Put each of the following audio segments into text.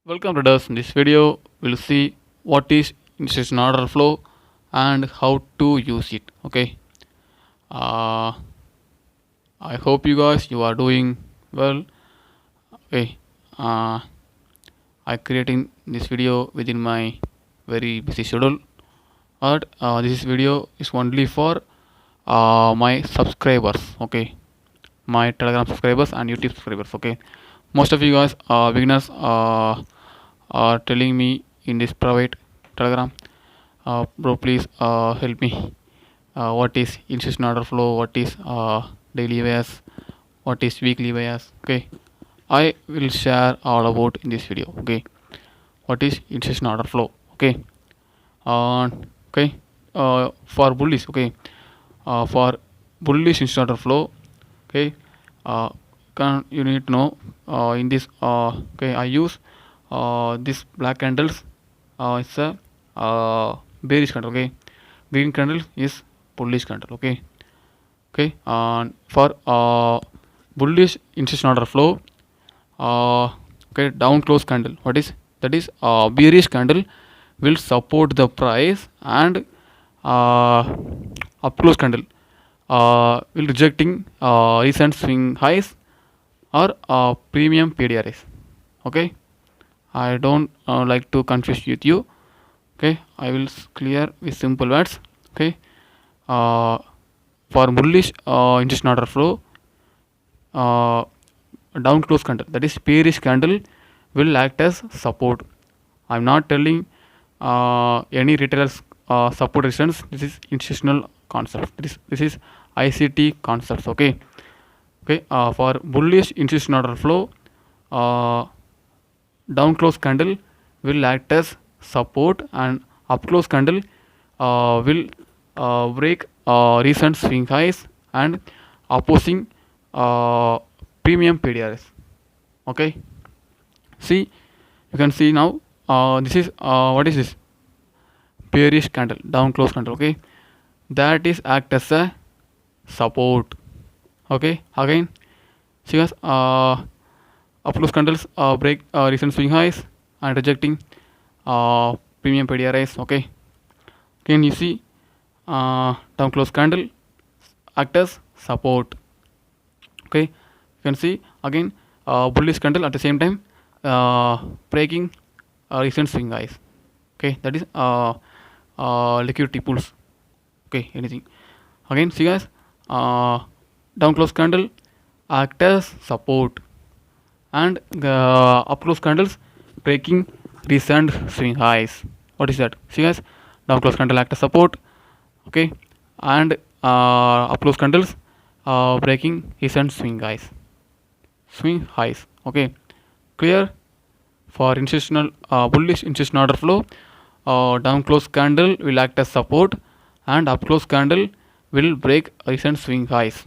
Welcome traders. In this video, we'll see what is institutional order flow and how to use it. Okay. Uh, I hope you are doing well. Okay. I creating this video within my very busy schedule. But this video is only for my subscribers. Okay. My Telegram subscribers and YouTube subscribers. Okay. Most of you guys beginners are telling me in this private Telegram, bro, please help me. What is institutional order flow? What is daily bias? What is weekly bias? Okay, I will share all about in this video. Okay, what is institutional order flow? Okay, okay, for bullish. Okay, for bullish institutional order flow. Okay, uh, you need to know in this. Okay, I use this black candles. It's a bearish candle. Okay, green candle is bullish candle. Okay, okay. For bullish institutional order flow, okay, down close candle. What is that? Is bearish candle will support the price, and up close candle will rejecting recent swing highs or premium PDRs. Okay, I don't like to confuse with you. Okay, I will clear with simple words. Okay, uh, for bullish institutional order flow, uh, down close candle, that is bearish candle, will act as support. I'm not telling any retailers support resistance. This is institutional concept. This is ICT concepts. Okay, okay. For bullish institutional order flow, down close candle will act as support, and up close candle will break recent swing highs and opposing premium PDRs. Okay, see, you can see now this is what is this bearish candle, down close candle. Okay, that is act as a support. Okay, again, see guys, up close candles break recent swing highs and rejecting premium PDRs. Okay, again you see down close candle act as support. Okay, you can see again bullish candle at the same time breaking recent swing highs. Okay, that is liquidity pools. Okay, anything. Again see guys, down close candle act as support, and the up close candles breaking recent swing highs. What is that? See guys, down close candle act as support. Okay, and up close candles breaking recent swing highs. Okay, clear. For institutional bullish institutional order flow, down close candle will act as support, and up close candle will break recent swing highs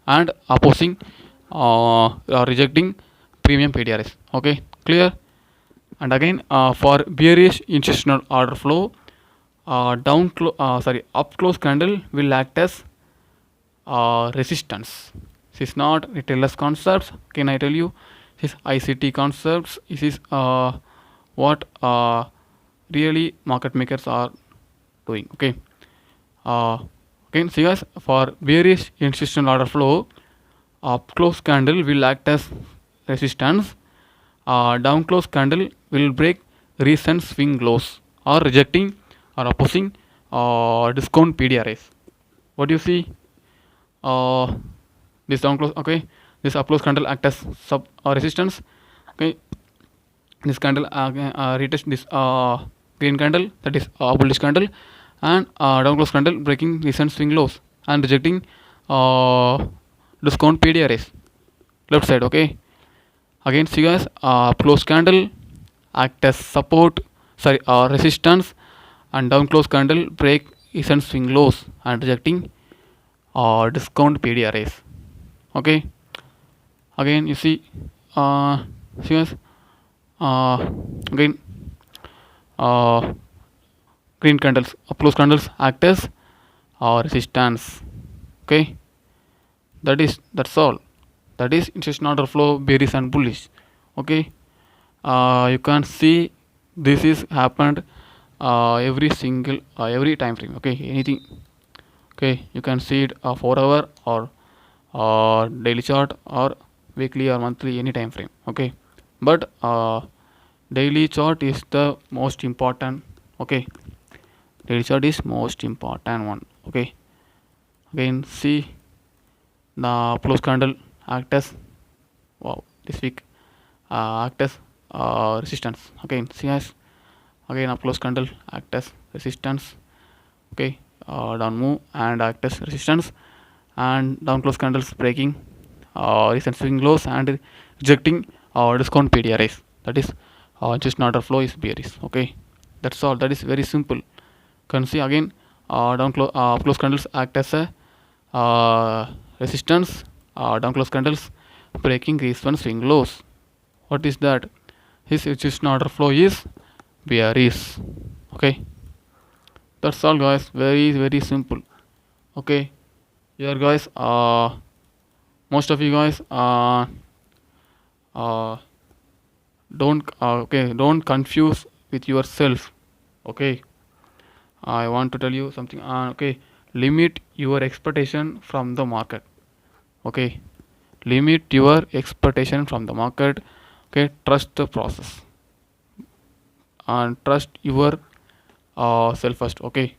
and opposing rejecting premium PDRs. Okay, clear. And again for bearish institutional order flow, up close candle will act as resistance. This is not retailers concepts. Can I tell you? This is ICT concepts. This is what really market makers are doing. Okay. Again, see guys, for bearish institutional order flow, up close candle will act as resistance. Down close candle will break recent swing lows or rejecting or opposing discount PDRs. What do you see? This down close. Okay, this up close candle act as sub resistance. Okay, this candle retest this green candle, that is bullish candle, and down close candle breaking recent swing lows and rejecting discount PDRs left side. Okay, again see guys, close candle act as support, resistance, and down close candle break recent swing lows and rejecting discount PDRs. Okay, again you see, see guys, again green candles, up close candles act as resistance. Okay, that's all. That is institutional order flow, bearish and bullish. Okay, you can see this is happened every time frame. Okay, anything. Okay, you can see it 4 hour or daily chart or weekly or monthly, any time frame. Okay, but daily chart is the most important. Okay, daily chart is most important one. Okay, again see the close candle act as, wow, this week act as resistance. Again see as, again up close candle act as resistance. Okay, down move and act as resistance, and down close candles breaking recent swing lows and rejecting discount PDRs. That is just not a flow is bearish. Okay, that's all. That is very simple. Can see again close candles act as a resistance, down close candles breaking recent swing lows. What is that? His just not a flow is bearish. Okay, that's all guys, very simple. Okay, here guys, most of you guys uh, don't confuse with yourself. Okay, I want to tell you something. Okay, limit your expectation from the market. Okay, limit your expectation from the market. Okay, trust the process and trust your self first. Okay,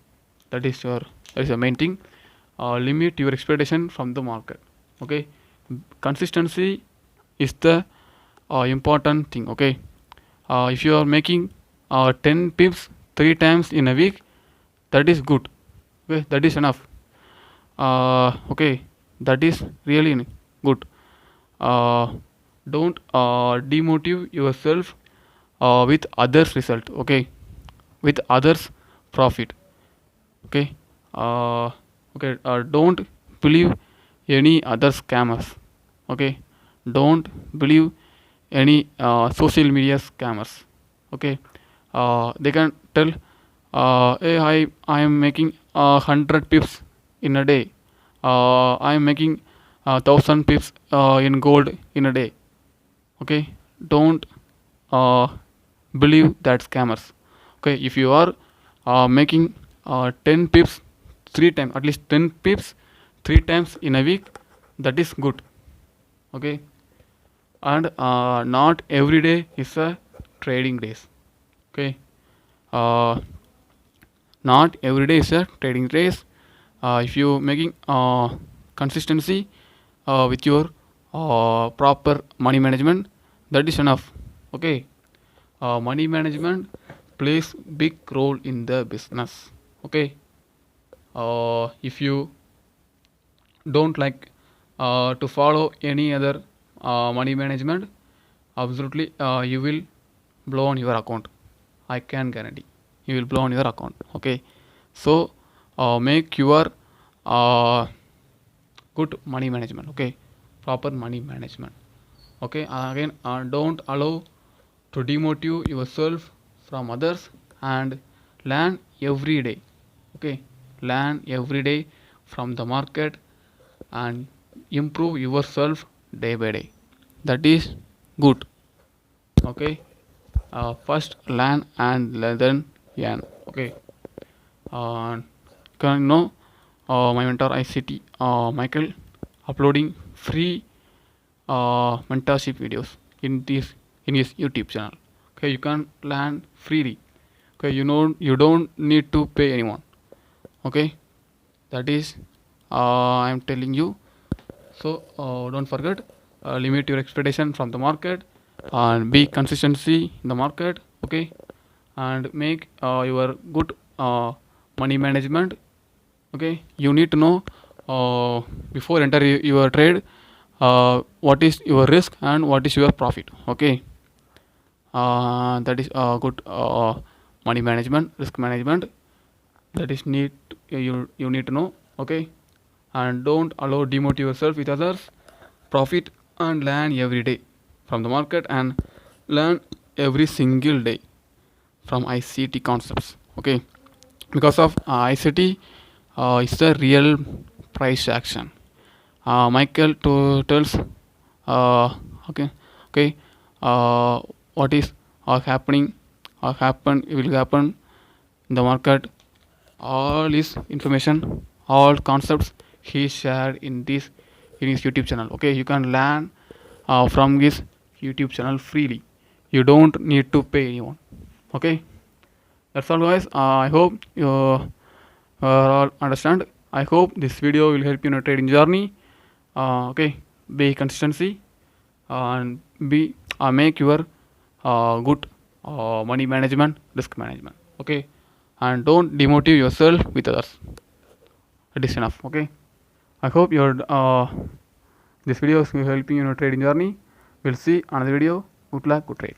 that is the main thing. Limit your expectation from the market. Okay, consistency is the important thing. Okay, if you are making 10 pips 3 times in a week, that is good. Okay, that is enough. Okay, that is really good. uh, don't demotive yourself with others result. Okay, with others profit. Okay, don't believe any other scammers. Okay, don't believe any social media scammers. Okay, they can tell, hey, I am making 100 pips in a day. I am making 1,000 pips in gold in a day. Okay, don't uh, believe that scammers. Okay, if you are making 10 pips 3 times, at least 10 pips 3 times in a week, that is good. Okay, and not every day is a trading days. Okay, uh, not every day is a trading days. If you making consistency with your proper money management, that is enough. Okay, money management plays big role in the business. Okay, if you don't like to follow any other money management, absolutely you will blow on your account. I can guarantee you will blow on your account. Okay, so make your uh, good money management. Okay, proper money management. Okay, again don't allow to demotive yourself from others, and learn every day. Okay, learn every day from the market and improve yourself day by day. That is good. Okay, first learn and then learn. Okay, can you know my mentor ICT Michael uploading free mentorship videos in his YouTube channel. Okay, you can learn freely. Okay, you don't need to pay anyone. Okay, that is I am telling you. So don't forget, limit your expectation from the market and be consistency in the market. Okay, and make your good money management. Okay, you need to know before enter your trade what is your risk and what is your profit. Okay, that is good money management, risk management. That is need, you need to know. Okay, and don't allow demotivate yourself with others. Profit and learn every day from the market, and learn every single day from ICT concepts. Okay, because of ICT is the real price action. Michael tells, uh, okay, okay, uh, what is are happening or happen will happen in the market. All this information, all concepts he shared in his YouTube channel. Okay, you can learn from his YouTube channel freely. You don't need to pay anyone. Okay, that's all, guys. I hope you all understand. I hope this video will help you in your trading journey. Okay, be consistency and be make your good money management, risk management. Okay, and don't demotivate yourself with others. It is enough. Okay, I hope your this video is helping you in your trading journey. We'll see another video. Good luck, good trade.